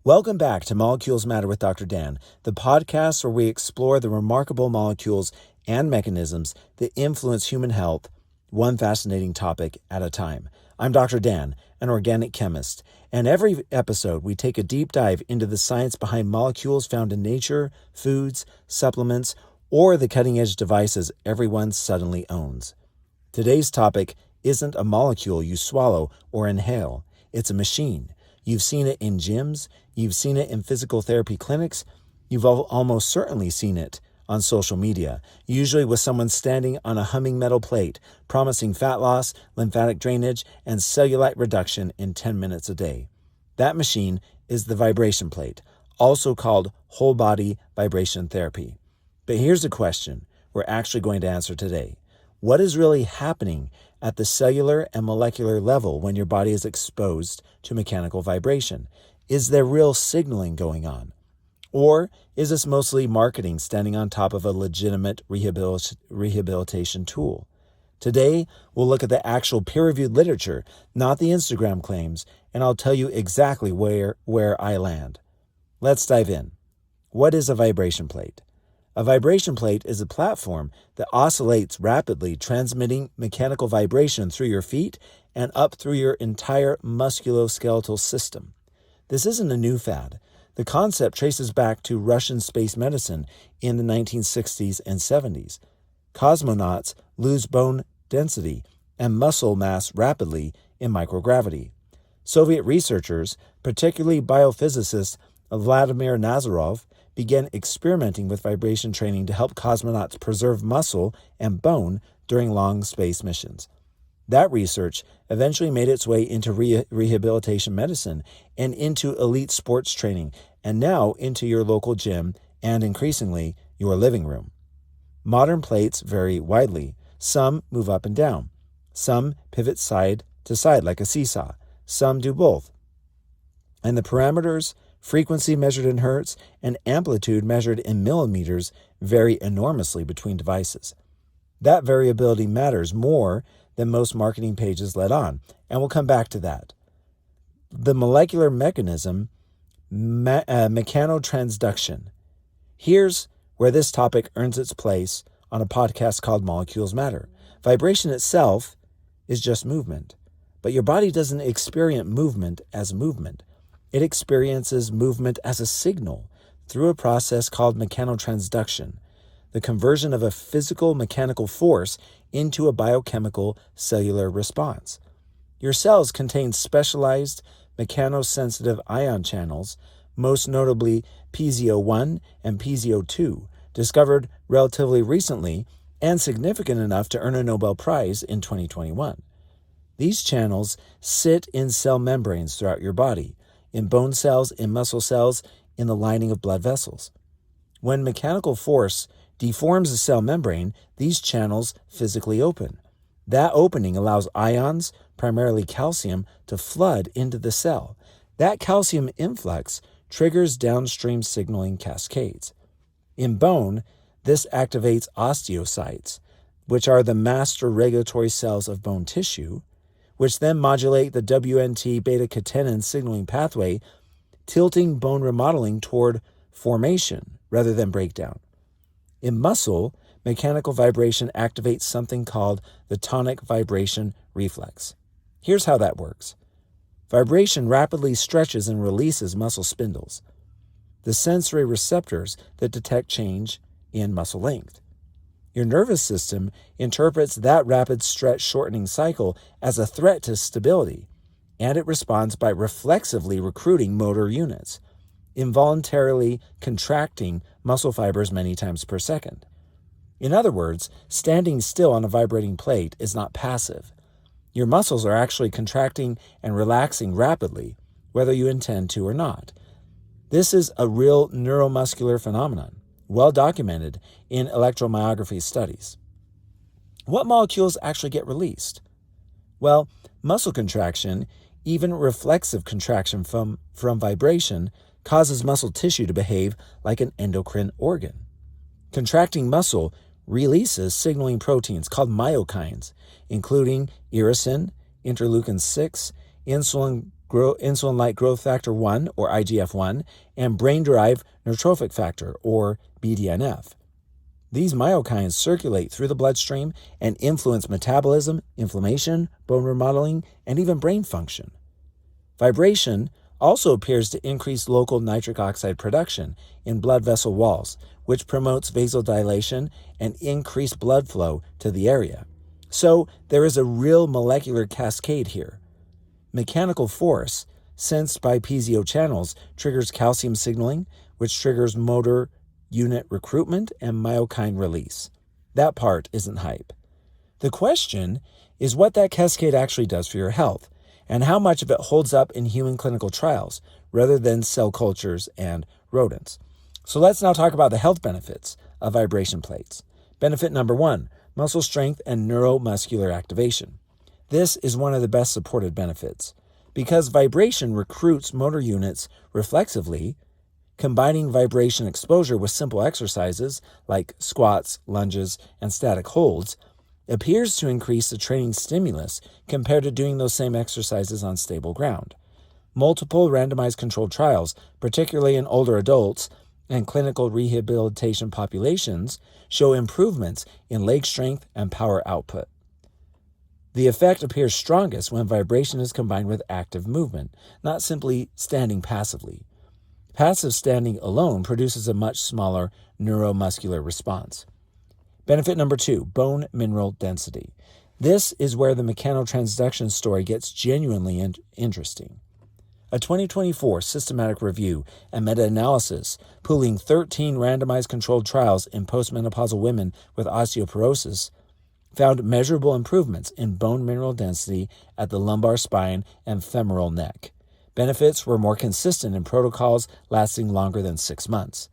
Welcome back to Molecules Matter with Dr. Dan, the podcast where we explore the remarkable molecules and mechanisms that influence human health, one fascinating topic at a time. I'm Dr. Dan, an organic chemist, and every episode we take a deep dive into the science behind molecules found in nature, foods, supplements, or the cutting-edge devices everyone suddenly owns. Today's topic isn't a molecule you swallow or inhale. It's a machine. You've seen it in gyms. You've seen it in physical therapy clinics. You've almost certainly seen it on social media, usually with someone standing on a humming metal plate, promising fat loss, lymphatic drainage, and cellulite reduction in 10 minutes a day. That machine is the vibration plate, also called whole body vibration therapy. But here's a question we're actually going to answer today. What is really happening at the cellular and molecular level when your body is exposed to mechanical vibration? Is there real signaling going on? Or is this mostly marketing standing on top of a legitimate rehabilitation tool? Today, we'll look at the actual peer-reviewed literature, not the Instagram claims, and I'll tell you exactly where I land. Let's dive in. What is a vibration plate? A vibration plate is a platform that oscillates rapidly, transmitting mechanical vibration through your feet and up through your entire musculoskeletal system. This isn't a new fad. The concept traces back to Russian space medicine in the 1960s and 70s. Cosmonauts lose bone density and muscle mass rapidly in microgravity. Soviet researchers, particularly biophysicist Vladimir Nazarov, began experimenting with vibration training to help cosmonauts preserve muscle and bone during long space missions. That research eventually made its way into rehabilitation medicine and into elite sports training, and now into your local gym and increasingly your living room. Modern plates vary widely. Some move up and down. Some pivot side to side like a seesaw. Some do both. And the parameters, frequency measured in hertz, and amplitude measured in millimeters vary enormously between devices. That variability matters more than most marketing pages let on, and we'll come back to that. The molecular mechanism, mechanotransduction. Here's where this topic earns its place on a podcast called Molecules Matter. Vibration itself is just movement, but your body doesn't experience movement as movement. It experiences movement as a signal through a process called mechanotransduction, the conversion of a physical mechanical force into a biochemical cellular response. Your cells contain specialized mechanosensitive ion channels, most notably Piezo1 and Piezo2, discovered relatively recently and significant enough to earn a Nobel Prize in 2021. These channels sit in cell membranes throughout your body, in bone cells, in muscle cells, in the lining of blood vessels. When mechanical force deforms the cell membrane, these channels physically open. That opening allows ions, primarily calcium, to flood into the cell. That calcium influx triggers downstream signaling cascades. In bone, this activates osteocytes, which are the master regulatory cells of bone tissue, which then modulate the WNT beta-catenin signaling pathway, tilting bone remodeling toward formation rather than breakdown. In muscle, mechanical vibration activates something called the tonic vibration reflex. Here's how that works. Vibration rapidly stretches and releases muscle spindles, the sensory receptors that detect change in muscle length. Your nervous system interprets that rapid stretch shortening cycle as a threat to stability, and it responds by reflexively recruiting motor units, involuntarily contracting muscle fibers many times per second. In other words, standing still on a vibrating plate is not passive. Your muscles are actually contracting and relaxing rapidly, whether you intend to or not. This is a real neuromuscular phenomenon, well documented in electromyography studies. What molecules actually get released? Well, muscle contraction, even reflexive contraction from vibration, causes muscle tissue to behave like an endocrine organ. Contracting muscle releases signaling proteins called myokines, including irisin, interleukin-6, insulin insulin-like growth factor 1, or IGF-1, and brain-derived neurotrophic factor, or BDNF. These myokines circulate through the bloodstream and influence metabolism, inflammation, bone remodeling, and even brain function. Vibration also appears to increase local nitric oxide production in blood vessel walls, which promotes vasodilation and increased blood flow to the area. So there is a real molecular cascade here. Mechanical force sensed by piezo channels triggers calcium signaling, which triggers motor unit recruitment and myokine release. That part isn't hype. The question is what that cascade actually does for your health, and how much of it holds up in human clinical trials rather than cell cultures and rodents. So let's now talk about the health benefits of vibration plates. Benefit number 1, muscle strength and neuromuscular activation. This is one of the best supported benefits. Because vibration recruits motor units reflexively, combining vibration exposure with simple exercises like squats, lunges, and static holds appears to increase the training stimulus compared to doing those same exercises on stable ground. Multiple randomized controlled trials, particularly in older adults and clinical rehabilitation populations, show improvements in leg strength and power output. The effect appears strongest when vibration is combined with active movement, not simply standing passively. Passive standing alone produces a much smaller neuromuscular response. Benefit number 2, bone mineral density. This is where the mechanotransduction story gets genuinely interesting. A 2024 systematic review and meta-analysis pooling 13 randomized controlled trials in postmenopausal women with osteoporosis found measurable improvements in bone mineral density at the lumbar spine and femoral neck. Benefits were more consistent in protocols lasting longer than 6 months.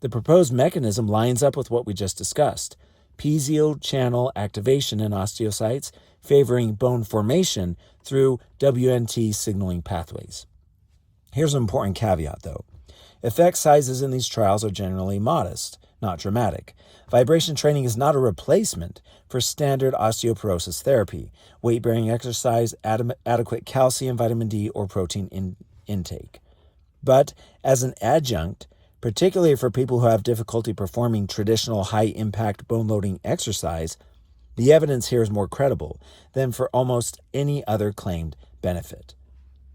The proposed mechanism lines up with what we just discussed: piezo channel activation in osteocytes, favoring bone formation through WNT signaling pathways. Here's an important caveat, though. Effect sizes in these trials are generally modest, not dramatic. Vibration training is not a replacement for standard osteoporosis therapy, weight-bearing exercise, adequate calcium, vitamin D, or protein intake. But as an adjunct, particularly for people who have difficulty performing traditional high-impact bone-loading exercise, the evidence here is more credible than for almost any other claimed benefit.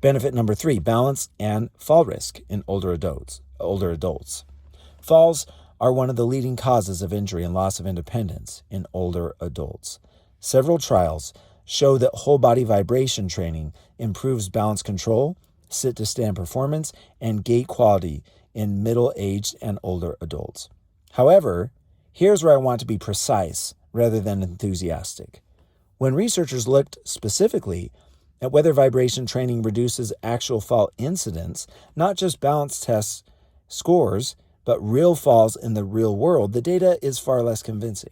Benefit number 3, balance and fall risk in older adults. Falls are one of the leading causes of injury and loss of independence in older adults. Several trials show that whole-body vibration training improves balance control, sit-to-stand performance, and gait quality in middle-aged and older adults. However, here's where I want to be precise rather than enthusiastic. When researchers looked specifically at whether vibration training reduces actual fall incidence, not just balance test scores, but real falls in the real world, the data is far less convincing.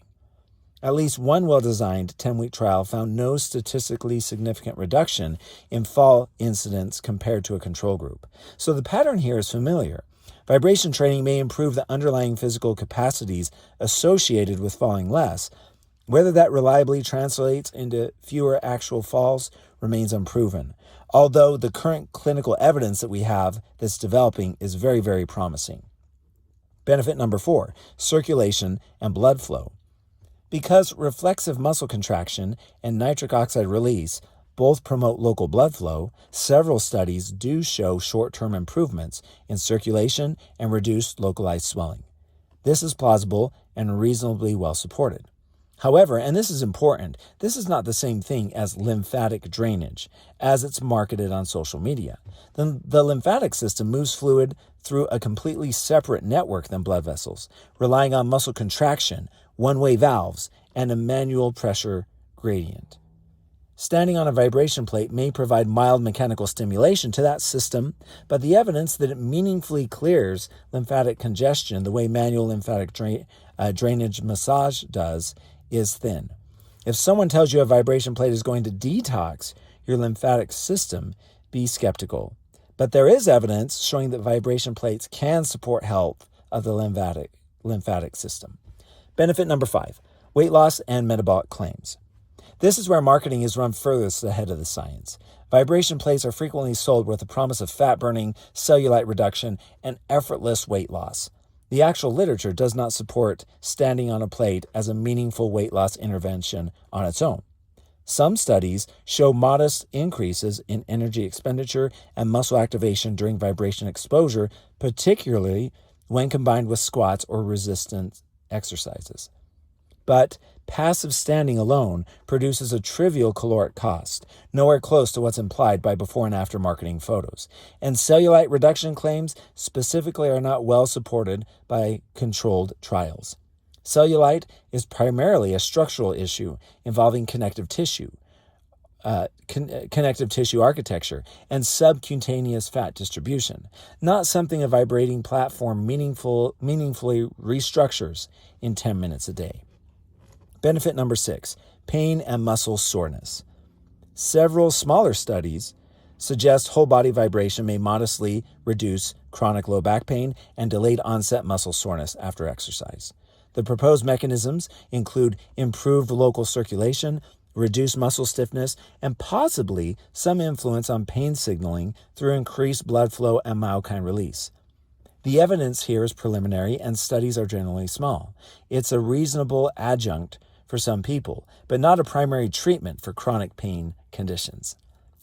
At least one well-designed 10-week trial found no statistically significant reduction in fall incidence compared to a control group. So the pattern here is familiar. Vibration training may improve the underlying physical capacities associated with falling less. Whether that reliably translates into fewer actual falls remains unproven, although the current clinical evidence that we have that's developing is very, very promising. Benefit number 4, circulation and blood flow. Because reflexive muscle contraction and nitric oxide release both promote local blood flow, several studies do show short-term improvements in circulation and reduced localized swelling. This is plausible and reasonably well supported. However, and this is important, this is not the same thing as lymphatic drainage, as it's marketed on social media. The lymphatic system moves fluid through a completely separate network than blood vessels, relying on muscle contraction, one-way valves, and a manual pressure gradient. Standing on a vibration plate may provide mild mechanical stimulation to that system, but the evidence that it meaningfully clears lymphatic congestion the way manual lymphatic drainage massage does is thin. If someone tells you a vibration plate is going to detox your lymphatic system, be skeptical. But there is evidence showing that vibration plates can support health of the lymphatic system. Benefit number 5, weight loss and metabolic claims. This is where marketing is run furthest ahead of the science. Vibration plates are frequently sold with the promise of fat burning, cellulite reduction, and effortless weight loss. The actual literature does not support standing on a plate as a meaningful weight loss intervention on its own. Some studies show modest increases in energy expenditure and muscle activation during vibration exposure, particularly when combined with squats or resistance exercises. But passive standing alone produces a trivial caloric cost, nowhere close to what's implied by before and after marketing photos. And cellulite reduction claims specifically are not well supported by controlled trials. Cellulite is primarily a structural issue involving connective tissue architecture and subcutaneous fat distribution, not something a vibrating platform meaningfully restructures in 10 minutes a day. Benefit number 6, pain and muscle soreness. Several smaller studies suggest whole body vibration may modestly reduce chronic low back pain and delayed onset muscle soreness after exercise. The proposed mechanisms include improved local circulation, reduced muscle stiffness, and possibly some influence on pain signaling through increased blood flow and myokine release. The evidence here is preliminary and studies are generally small. It's a reasonable adjunct for some people, but not a primary treatment for chronic pain conditions.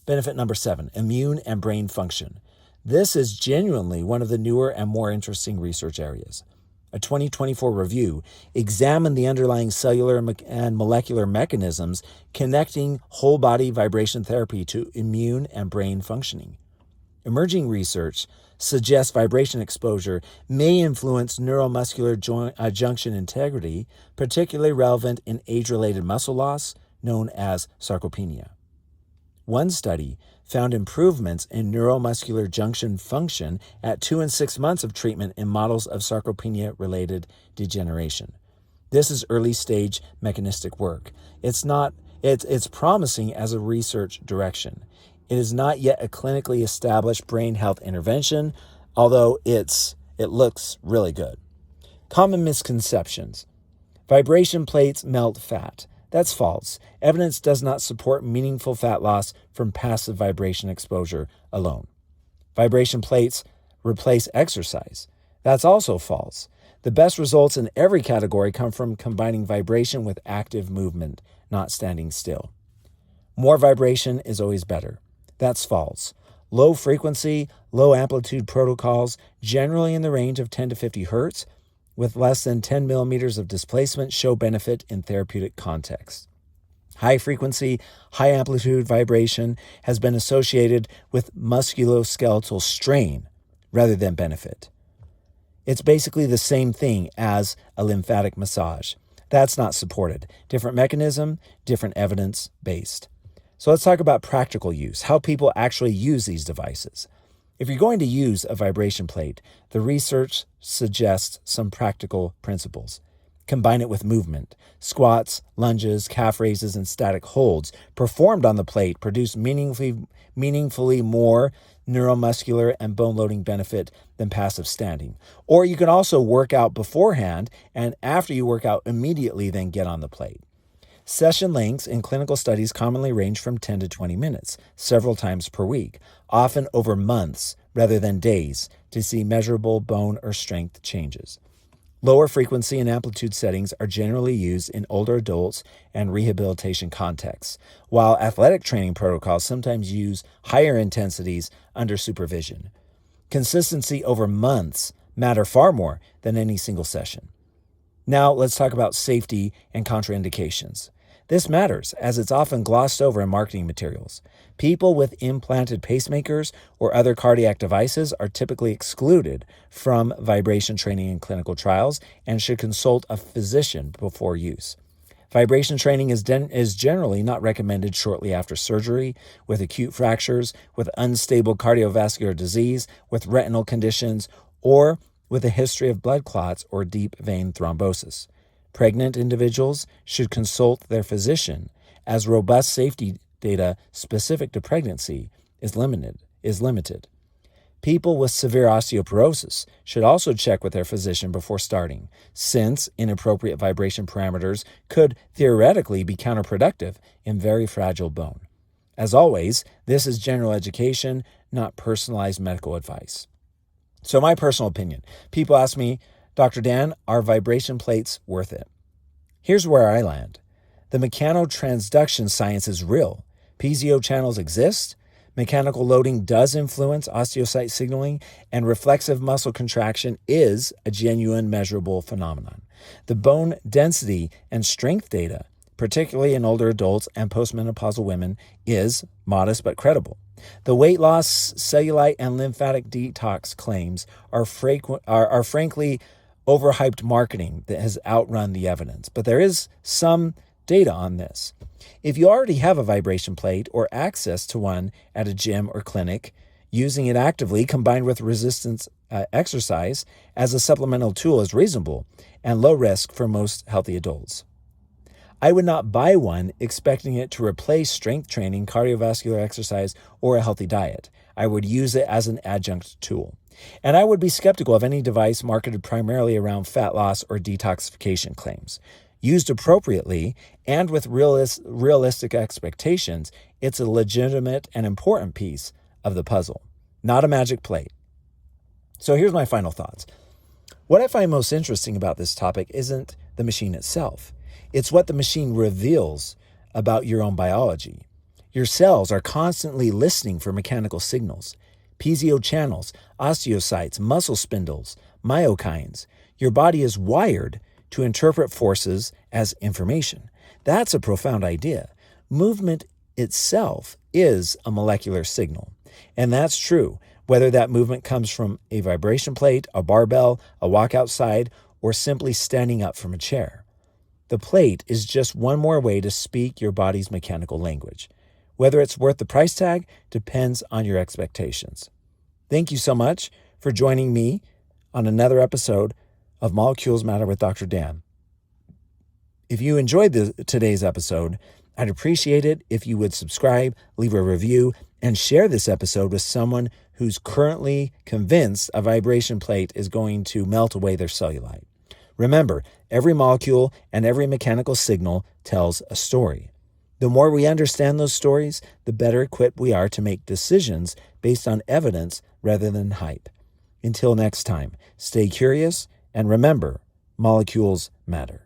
Benefit number 7, immune and brain function. This is genuinely one of the newer and more interesting research areas. A 2024 review examined the underlying cellular and molecular mechanisms connecting whole body vibration therapy to immune and brain functioning. Emerging research suggests vibration exposure may influence neuromuscular junction integrity, particularly relevant in age-related muscle loss known as sarcopenia. One study found improvements in neuromuscular junction function at 2 and 6 months of treatment in models of sarcopenia-related degeneration. This is early-stage mechanistic work. It's promising as a research direction. It is not yet a clinically established brain health intervention, although it looks really good. Common misconceptions. Vibration plates melt fat. That's false. Evidence does not support meaningful fat loss from passive vibration exposure alone. Vibration plates replace exercise. That's also false. The best results in every category come from combining vibration with active movement, not standing still. More vibration is always better. That's false. Low frequency, low amplitude protocols, generally in the range of 10 to 50 hertz, with less than 10 millimeters of displacement, show benefit in therapeutic context. High frequency, high amplitude vibration has been associated with musculoskeletal strain rather than benefit. It's basically the same thing as a lymphatic massage. That's not supported. Different mechanism, different evidence-based. So let's talk about practical use, how people actually use these devices. If you're going to use a vibration plate, the research suggests some practical principles. Combine it with movement. Squats, lunges, calf raises, and static holds performed on the plate produce meaningfully more neuromuscular and bone-loading benefit than passive standing. Or you can also work out beforehand, and after you work out immediately, then get on the plate. Session lengths in clinical studies commonly range from 10 to 20 minutes, several times per week, often over months rather than days, to see measurable bone or strength changes. Lower frequency and amplitude settings are generally used in older adults and rehabilitation contexts, while athletic training protocols sometimes use higher intensities under supervision. Consistency over months matter far more than any single session. Now let's talk about safety and contraindications. This matters as it's often glossed over in marketing materials. People with implanted pacemakers or other cardiac devices are typically excluded from vibration training in clinical trials and should consult a physician before use. Vibration training is generally not recommended shortly after surgery, with acute fractures, with unstable cardiovascular disease, with retinal conditions, or with a history of blood clots or deep vein thrombosis. Pregnant individuals should consult their physician, as robust safety data specific to pregnancy is limited. People with severe osteoporosis should also check with their physician before starting, since inappropriate vibration parameters could theoretically be counterproductive in very fragile bone. As always, this is general education, not personalized medical advice. So my personal opinion, people ask me, Dr. Dan, are vibration plates worth it? Here's where I land. The mechanotransduction science is real. Piezo channels exist. Mechanical loading does influence osteocyte signaling, and reflexive muscle contraction is a genuine measurable phenomenon. The bone density and strength data, particularly in older adults and postmenopausal women, is modest but credible. The weight loss, cellulite, and lymphatic detox claims are frankly overhyped marketing that has outrun the evidence, but there is some data on this. If you already have a vibration plate or access to one at a gym or clinic, using it actively combined with resistance exercise as a supplemental tool is reasonable and low risk for most healthy adults. I would not buy one expecting it to replace strength training, cardiovascular exercise, or a healthy diet. I would use it as an adjunct tool. And I would be skeptical of any device marketed primarily around fat loss or detoxification claims. Used appropriately and with realistic expectations, it's a legitimate and important piece of the puzzle, not a magic plate. So here's my final thoughts. What I find most interesting about this topic isn't the machine itself. It's what the machine reveals about your own biology. Your cells are constantly listening for mechanical signals. Piezo channels, osteocytes, muscle spindles, myokines. Your body is wired to interpret forces as information. That's a profound idea. Movement itself is a molecular signal. And that's true, whether that movement comes from a vibration plate, a barbell, a walk outside, or simply standing up from a chair. The plate is just one more way to speak your body's mechanical language. Whether it's worth the price tag depends on your expectations. Thank you so much for joining me on another episode of Molecules Matter with Dr. Dan. If you enjoyed today's episode, I'd appreciate it if you would subscribe, leave a review, and share this episode with someone who's currently convinced a vibration plate is going to melt away their cellulite. Remember, every molecule and every mechanical signal tells a story. The more we understand those stories, the better equipped we are to make decisions based on evidence rather than hype. Until next time, stay curious and remember, molecules matter.